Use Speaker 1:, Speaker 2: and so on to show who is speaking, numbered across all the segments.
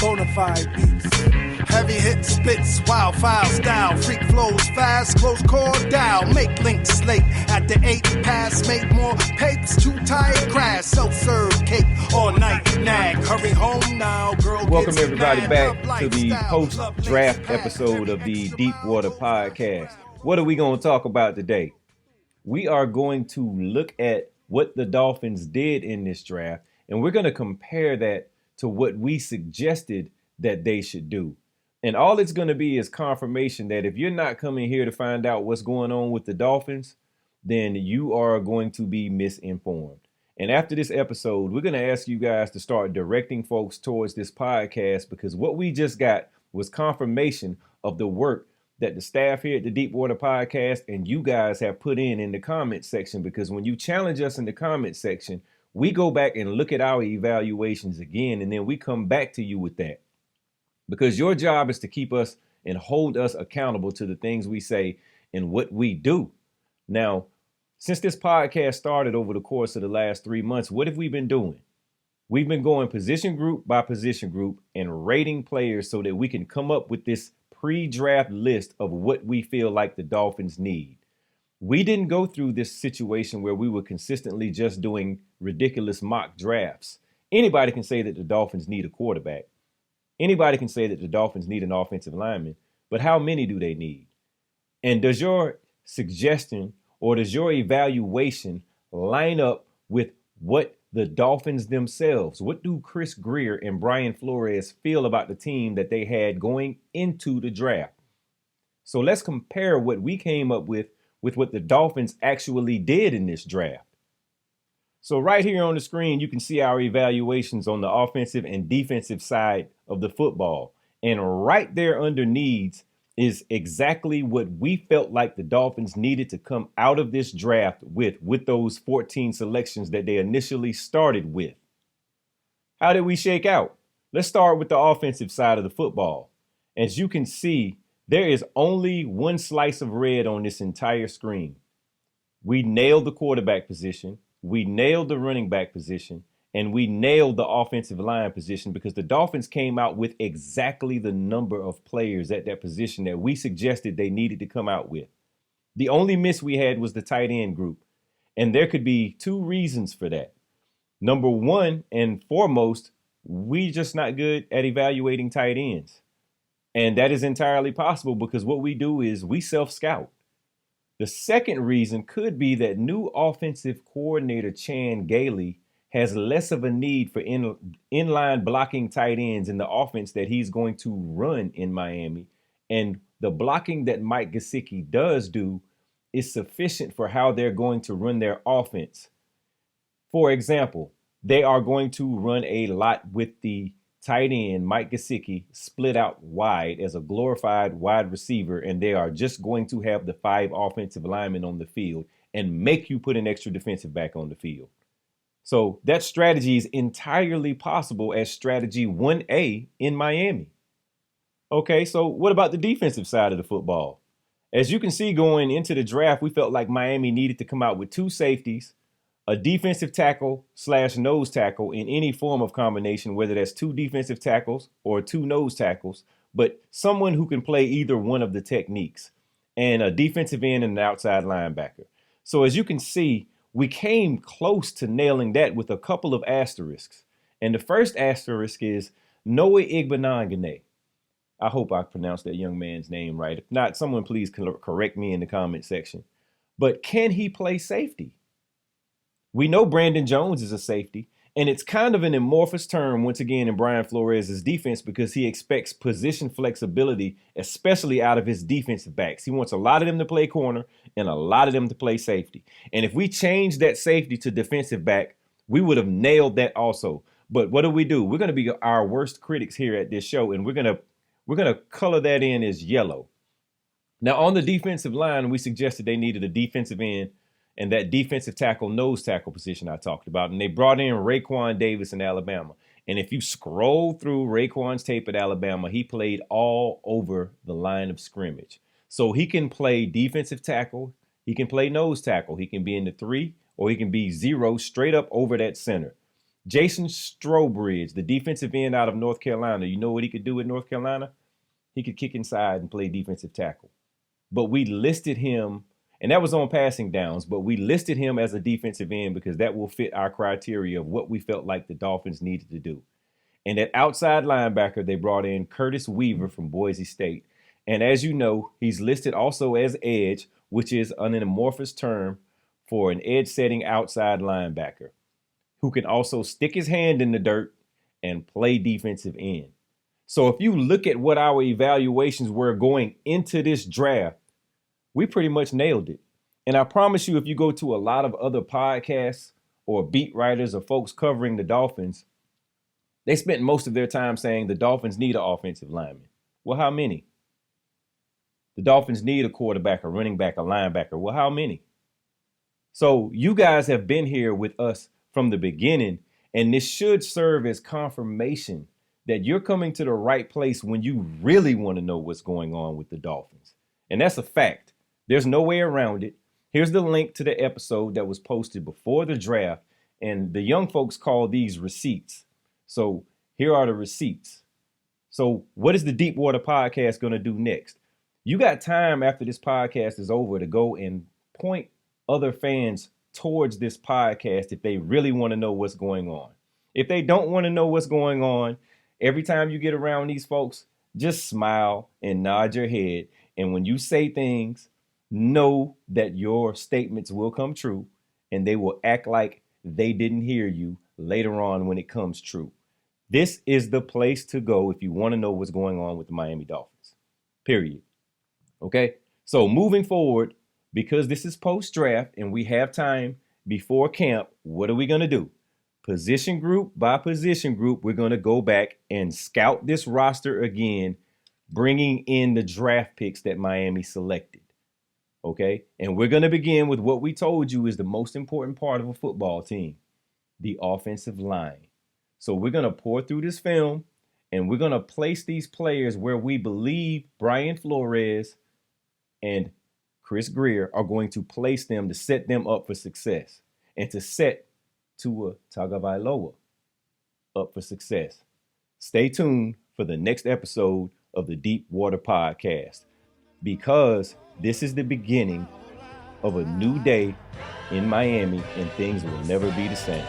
Speaker 1: bona fide beats. Heavy hit splits, wild file style, freak flows fast, close chord dial, make links slate at the 8 pass, make more papes, too tired crash, self-serve cake, all night nag, hurry home now, girl.
Speaker 2: Welcome everybody back to the post-draft episode of the Deep Water Podcast. What are we going to talk about today? We are going to look at what the Dolphins did in this draft, and we're going to compare that to what we suggested that they should do. And all it's going to be is confirmation that if you're not coming here to find out what's going on with the Dolphins, then you are going to be misinformed. And after this episode, we're going to ask you guys to start directing folks towards this podcast, because what we just got was confirmation of the work that the staff here at the Deep Water Podcast and you guys have put in the comment section. Because when you challenge us in the comment section, we go back and look at our evaluations again, and then we come back to you with that. Because your job is to keep us and hold us accountable to the things we say and what we do. Now, since this podcast started over the course of the last 3 months, what have we been doing? We've been going position group by position group and rating players so that we can come up with this pre-draft list of what we feel like the Dolphins need. We didn't go through this situation where we were consistently just doing ridiculous mock drafts. Anybody can say that the Dolphins need a quarterback. Anybody can say that the Dolphins need an offensive lineman, but how many do they need? And does your suggestion or does your evaluation line up with what the Dolphins themselves, what do Chris Grier and Brian Flores feel about the team that they had going into the draft? So let's compare what we came up with what the Dolphins actually did in this draft. So right here on the screen, you can see our evaluations on the offensive and defensive side of the football. And right there under needs is exactly what we felt like the Dolphins needed to come out of this draft with those 14 selections that they initially started with. How did we shake out? Let's start with the offensive side of the football. As you can see, there is only one slice of red on this entire screen. We nailed the quarterback position. We nailed the running back position, and we nailed the offensive line position because the Dolphins came out with exactly the number of players at that position that we suggested they needed to come out with. The only miss we had was the tight end group, and there could be two reasons for that. Number one and foremost, we just not good at evaluating tight ends. And that is entirely possible because what we do is we self-scout. The second reason could be that new offensive coordinator Chan Gailey has less of a need for inline blocking tight ends in the offense that he's going to run in Miami. And the blocking that Mike Gesicki does do is sufficient for how they're going to run their offense. For example, they are going to run a lot with the tight end, Mike Gesicki, split out wide as a glorified wide receiver, and they are just going to have the 5 offensive linemen on the field and make you put an extra defensive back on the field. So that strategy is entirely possible as strategy 1A in Miami. Okay, so what about the defensive side of the football? As you can see, going into the draft, we felt like Miami needed to come out with 2 safeties, a defensive tackle / nose tackle in any form of combination, whether that's 2 defensive tackles or 2 nose tackles, but someone who can play either one of the techniques, and a defensive end and an outside linebacker. So as you can see, we came close to nailing that with a couple of asterisks. And the first asterisk is Noah Igbenogany. I hope I pronounced that young man's name right. If not, someone please correct me in the comment section. But can he play safety? We know Brandon Jones is a safety, and it's kind of an amorphous term once again in Brian Flores' defense because he expects position flexibility, especially out of his defensive backs. He wants a lot of them to play corner and a lot of them to play safety. And if we change that safety to defensive back, we would have nailed that also. But what do? We're going to be our worst critics here at this show, and we're going to color that in as yellow. Now, on the defensive line, we suggested they needed a defensive end and that defensive tackle, nose tackle position I talked about. And they brought in Raekwon Davis in Alabama. And if you scroll through Raekwon's tape at Alabama, he played all over the line of scrimmage. So he can play defensive tackle. He can play nose tackle. He can be in the 3 or he can be 0 straight up over that center. Jason Strowbridge, the defensive end out of North Carolina, you know what he could do in North Carolina? He could kick inside and play defensive tackle. But we listed him, and that was on passing downs, but we listed him as a defensive end because that will fit our criteria of what we felt like the Dolphins needed to do. And at outside linebacker, they brought in Curtis Weaver from Boise State. And as you know, he's listed also as edge, which is an amorphous term for an edge-setting outside linebacker who can also stick his hand in the dirt and play defensive end. So if you look at what our evaluations were going into this draft, we pretty much nailed it. And I promise you, if you go to a lot of other podcasts or beat writers or folks covering the Dolphins, they spent most of their time saying the Dolphins need an offensive lineman. Well, how many? The Dolphins need a quarterback, a running back, a linebacker. Well, how many? So you guys have been here with us from the beginning, and this should serve as confirmation that you're coming to the right place when you really want to know what's going on with the Dolphins. And that's a fact. There's no way around it. Here's the link to the episode that was posted before the draft, and the young folks call these receipts. So here are the receipts. So what is the Deep Water Podcast going to do next? You got time after this podcast is over to go and point other fans towards this podcast if they really want to know what's going on. If they don't want to know what's going on, every time you get around these folks, just smile and nod your head. And when you say things, know that your statements will come true and they will act like they didn't hear you later on when it comes true. This is the place to go if you want to know what's going on with the Miami Dolphins. Period. Okay? So moving forward, because this is post-draft and we have time before camp, what are we going to do? Position group by position group, we're going to go back and scout this roster again, bringing in the draft picks that Miami selected. Okay? And we're going to begin with what we told you is the most important part of a football team, the offensive line. So we're going to pour through this film and we're going to place these players where we believe Brian Flores and Chris Greer are going to place them to set them up for success and to set Tua Tagovailoa up for success. Stay tuned for the next episode of the Deep Water Podcast, because this is the beginning of a new day in Miami and things will never be the same.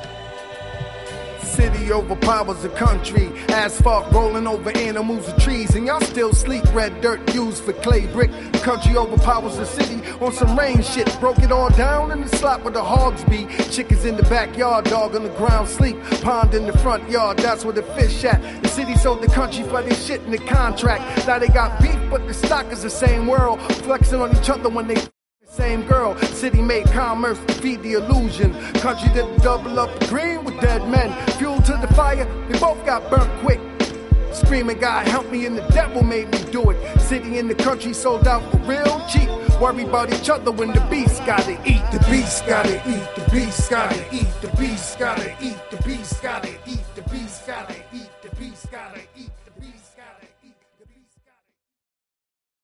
Speaker 1: City overpowers the country. Asphalt rolling over animals and trees, and y'all still sleep. Red dirt used for clay brick. The country overpowers the city on some rain shit. Broke it all down in the slot where the hogs be. Chickens in the backyard, dog on the ground sleep. Pond in the front yard, that's where the fish at. The city sold the country for their shit in the contract. Now they got beef, but the stock is the same world. Flexing on each other when they same girl. City made commerce to feed the illusion. Country did double up green with dead men. Fuel to the fire, we both got burnt quick. Screaming, God help me, and the devil made me do it. City in the country sold out for real cheap. Worry about each other when the beast gotta eat. The beast gotta eat. The beast gotta eat. The beast gotta eat. The beast gotta eat. The beast gotta eat.